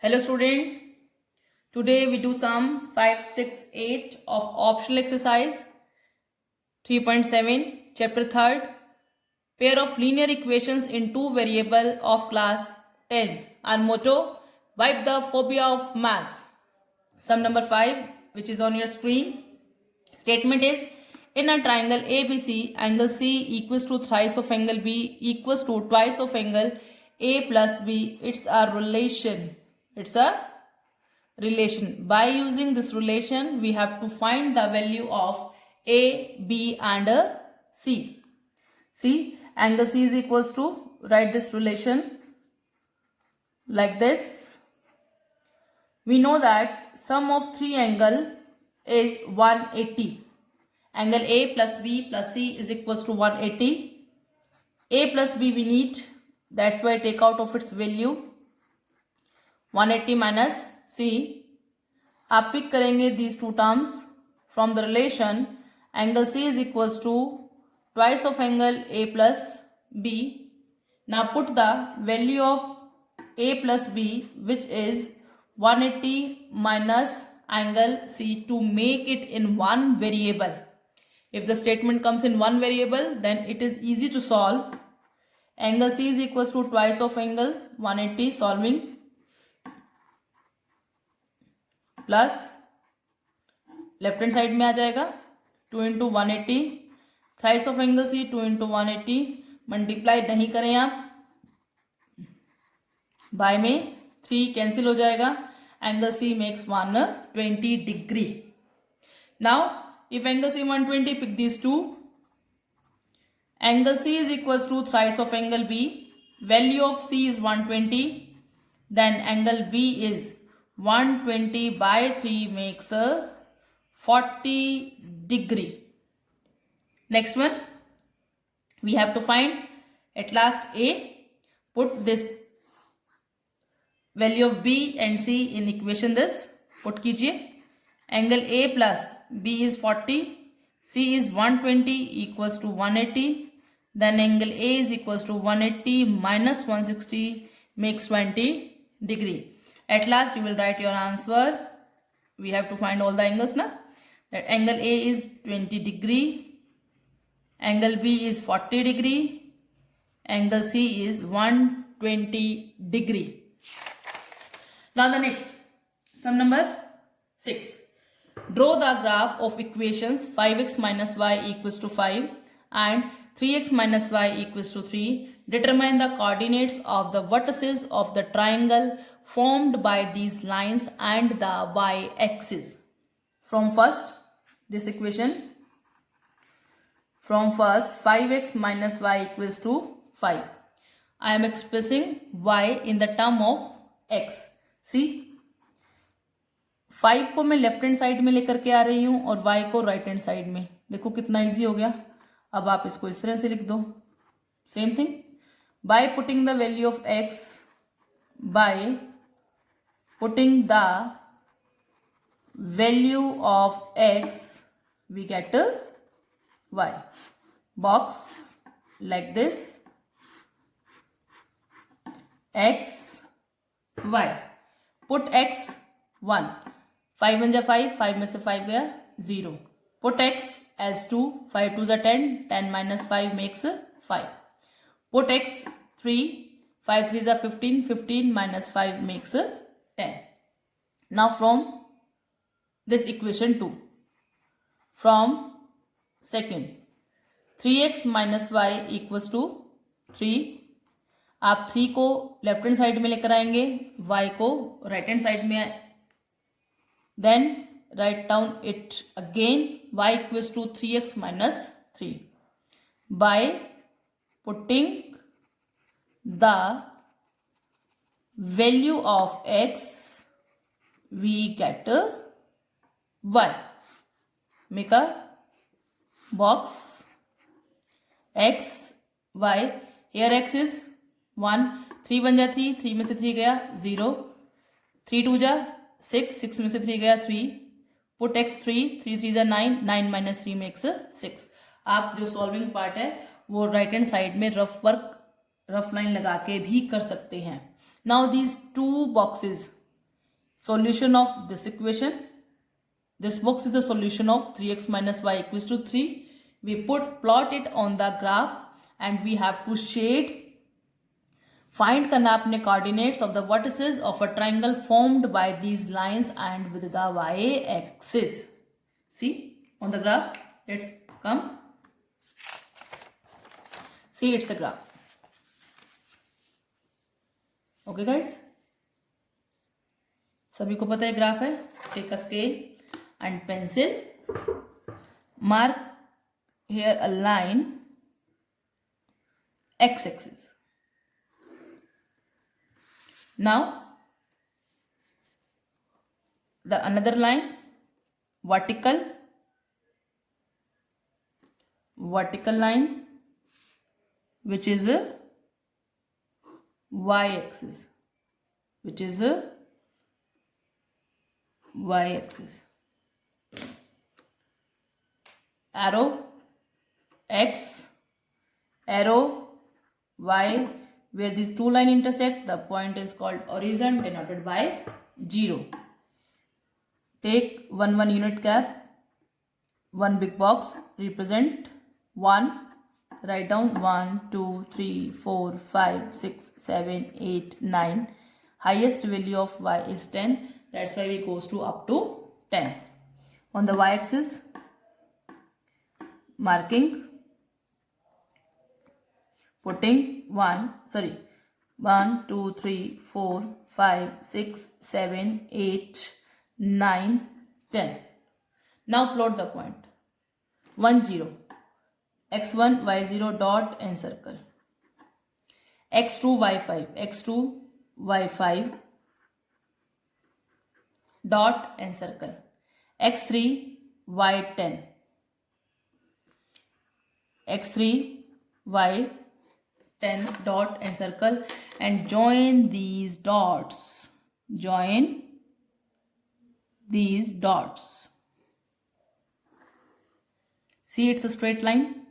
Hello student, today we do sum 5, 6, 8 of optional exercise 3.7 chapter 3rd pair of linear equations in two variable of class 10. Our motto, wipe the phobia of maths. Sum number 5 which is on your screen. Statement is, in a triangle ABC, angle C equals to thrice of angle B equals to twice of angle A plus B. It's a relation. By using this relation, we have to find the value of A, B and C. See, angle C is equals to, write this relation like this. We know that sum of three angle is 180. Angle A plus B plus C is equals to 180. A plus B we need, that's why take out of its value 180 minus C. आप pick करेंगे these two terms from the relation. Angle C is equals to twice of angle A plus B. Now put the value of A plus B, which is 180 minus angle C, to make it in one variable. If the statement comes in one variable, then it is easy to solve. Angle C is equals to twice of angle 180, solving, plus left hand side में आ जाएगा 2 into 180 thrice of angle C 2 into 180 multiply नहीं करें आप, by में 3 cancel हो जाएगा. Angle C makes 120 degree. Now if angle C 120, pick this two. Angle C is equals to thrice of angle B. Value of C is 120. Then angle B is 120 by 3 makes a 40 degree. Next one, we have to find at last A. Put this value of B and C in equation. This put कीजिए. Angle A plus B is 40, C is 120 equals to 180. Then angle A is equals to 180 minus 160 makes 20 degree. At last you will write your answer. We have to find all the angles now. That angle A is 20 degree, angle B is 40 degree, angle C is 120 degree. Now the next, sum number 6. Draw the graph of equations 5x minus y equals to 5 and 3x minus y equals to 3. Determine the coordinates of the vertices of the triangle formed by these lines and the y-axis. From first, this equation, from first 5x minus y equals to 5. I am expressing y in the term of x. See, 5 को मैं left hand side में लेकर के आ रही हूं और y को right hand side में. देखो कितना इजी हो गया. अब आप इसको इस तरह से लिख दो. Same thing, by putting the value of x, by putting the value of x, we get a y. Box like this, x, y. Put x 1, 5 1 जा 5, 5 में से 5 गया 0. Put x as 2, 5 2 जा 10, 10 minus 5 makes 5. Put x 3, 5 3 जा 15, 15 minus 5 makes 10. Now from this equation 2, from second, 3x minus y equals to 3. आप 3 को left hand side में लेकर आएंगे, y को राइट हैंड साइड में. Then write down it again, y equals to 3x minus 3. by putting the value of x, we get a y. Make a box x, y. Here x is 1, 3 1 जा 3, 3 में से 3 गया 0, 3 2 जा 6, 6 में से 3 गया 3. Put x 3, 3 3 जा 9, 9 minus 3 makes 6. आप जो सॉल्विंग पार्ट है वो राइट हैंड साइड में रफ वर्क, रफ लाइन लगा के भी कर सकते हैं. Now these two boxes solution of this equation. This box is a solution of 3x minus y equals to 3. We plot it on the graph and we have to shade. Find करना अपने coordinates of the vertices of a triangle formed by these lines and with the y-axis. See on the graph. Let's come. See, it's the graph. Okay guys. सभी को पता है graph है. Take a scale and pencil. Mark here a line x-axis. Now the another line vertical line which is a y-axis, arrow x, arrow y. Where these two lines intersect, the point is called origin, denoted by 0. Take 1 unit cap, one big box, represent 1. Write down 1, 2, 3, 4, 5, 6, 7, 8, 9. Highest value of y is 10. That's why we goes to up to 10. On the y-axis, marking, putting 1, 2, 3, 4, 5, 6, 7, 8, 9, 10. Now plot the point. 1, 0. x1, y0 dot and circle. x2, y5 dot and circle. x3, y10. x3, y10 dot and circle, and join these dots. See, it's a straight line.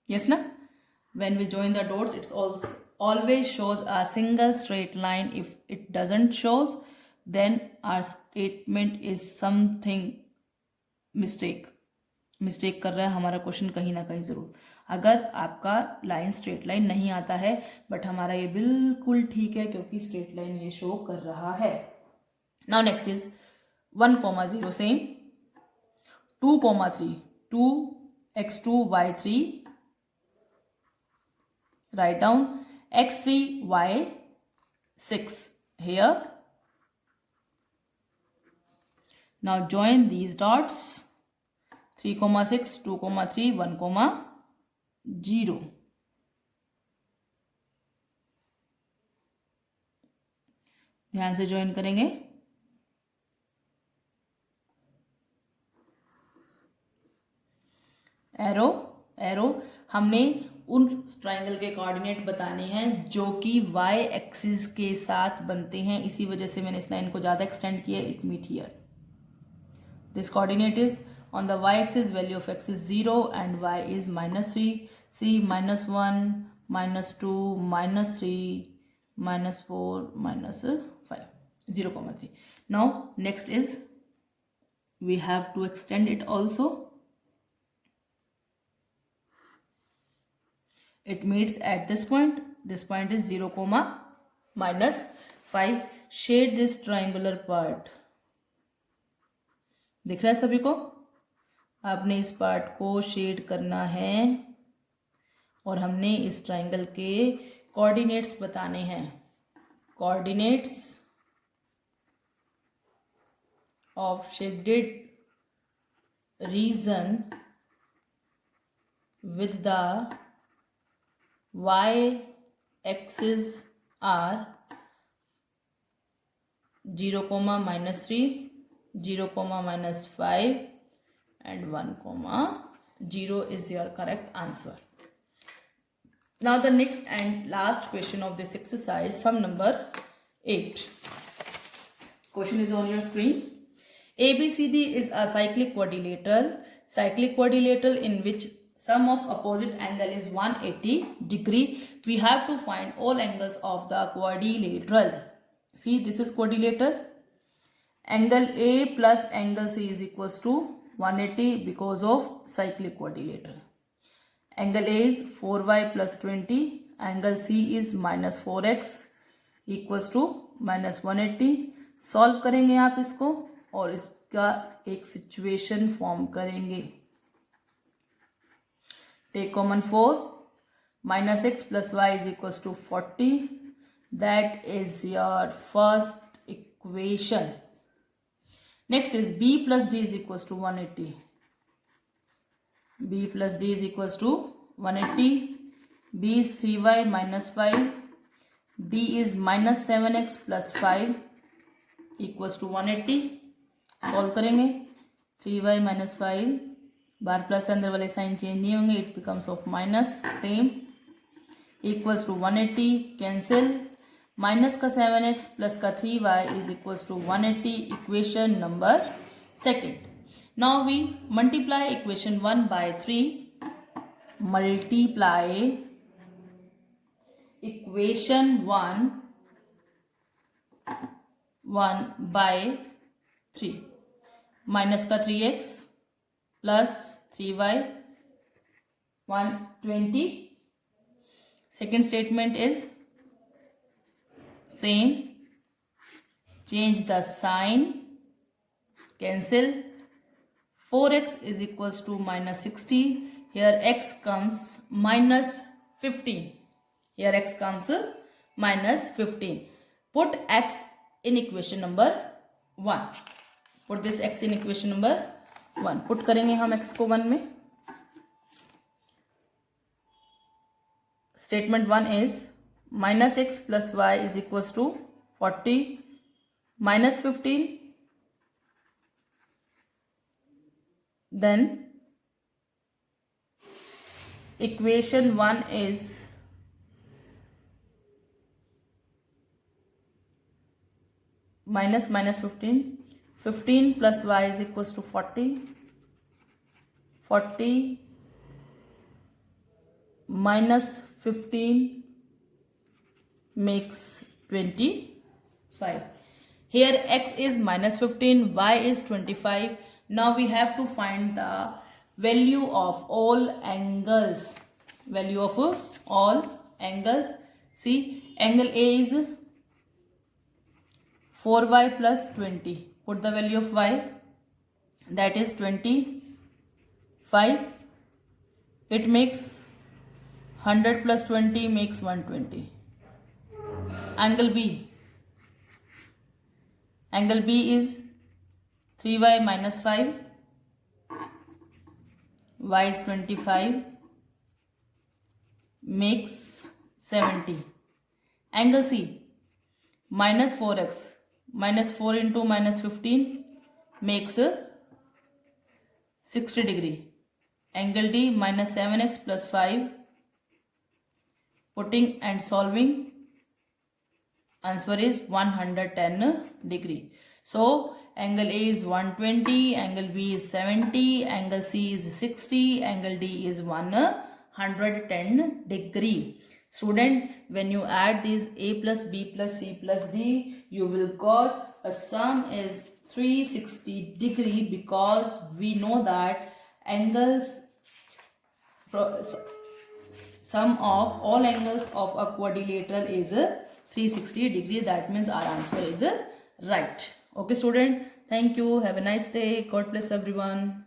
Yes, na? When we join the dots, it's always shows a single straight line. If it doesn't shows, then our statement is something mistake कर रहा है हमारा question कहीं ना कहीं जरूर. अगर आपका लाइन स्ट्रेट लाइन नहीं आता है, बट हमारा ये बिल्कुल ठीक है क्योंकि स्ट्रेट लाइन ये शो कर रहा है. Now next is 1,0 same. 2,3 2x2 y3. Write down x3 y6 here. Now join these dots. 3,6, 2,3, 1,0. ध्यान से ज्वाइन करेंगे. एरो हमने उन ट्राइंगल के कोऑर्डिनेट बताने हैं जो कि वाई एक्सिस के साथ बनते हैं. इसी वजह से मैंने इस लाइन को ज़्यादा एक्सटेंड किया. It meet here. This coordinate is on the y-axis, value of x is 0 and y is -3. See, -1, -2, -3, -4, -5, 0,3. Now next is we have to extend it also. It meets at this point. This point is 0, -5. Shade this triangular part. दिख रहा है सभी को? आपने इस part को shade करना है और हमने इस ट्राइंगल के कोऑर्डिनेट्स बताने हैं. Coordinates of shaded region with the y axis are 0, -3, 0, -5 and 1,0 is your correct answer. Now the next and last question of this exercise, sum number 8. Question is on your screen. ABCD is a cyclic quadrilateral in which sum of opposite angle is 180 degree. We have to find all angles of the quadrilateral. See, this is quadrilateral. Angle A plus angle C is equals to 180 because of cyclic quadrilateral. Angle A is 4y plus 20. Angle C is minus 4x equals to minus 180. Solve करेंगे आप इसको और इसका एक situation form करेंगे. Take common 4. minus x plus y is equals to 40. That is your first equation. Next is b plus d is equals to 180. b plus d is equals to 180. b is 3y minus 5. d is minus 7x plus 5 equals to 180. Solve करेंगे. 3y minus 5 बार plus अंदर वाले sign change नहीं होंगे. It becomes of minus same equals to 180. Cancel. Minus का 7x plus का 3y is equals to 180. Equation number second. Now we multiply equation 1 by 3. Multiply equation 1 by 3. Minus का 3x plus 3y 120. Second statement is same. Change the sign. Cancel. 4x is equals to minus 60. Here x comes minus 15. Here x comes minus 15. Put x in equation number 1. Put this x in equation number 1. Put करेंगे हम x को 1 में. Statement 1 is minus x plus y is equals to 40 minus 15. Then equation 1 is minus 15. 15 plus y is equals to 40. 40 minus 15 makes 25. Here x is minus 15, y is 25. Now we have to find the value of all angles. Value of all angles. See, angle A is 4y plus 20. Put the value of y. That is 25. It makes 100 plus 20 makes 120. Angle B. Angle B is 3y minus 5. Y is 25. Makes 70. Angle C. Minus 4x. Minus 4 into minus 15 makes 60 degree. Angle D minus 7x plus 5. Putting and solving, answer is 110 degree. So angle A is 120, angle B is 70, angle C is 60, angle D is 110 degree. Student, when you add these A plus B plus C plus D, you will got a sum is 360 degree, because we know that angles, sum of all angles of a quadrilateral is 360 degree. That means our answer is right. Okay student, thank you. Have a nice day. God bless everyone.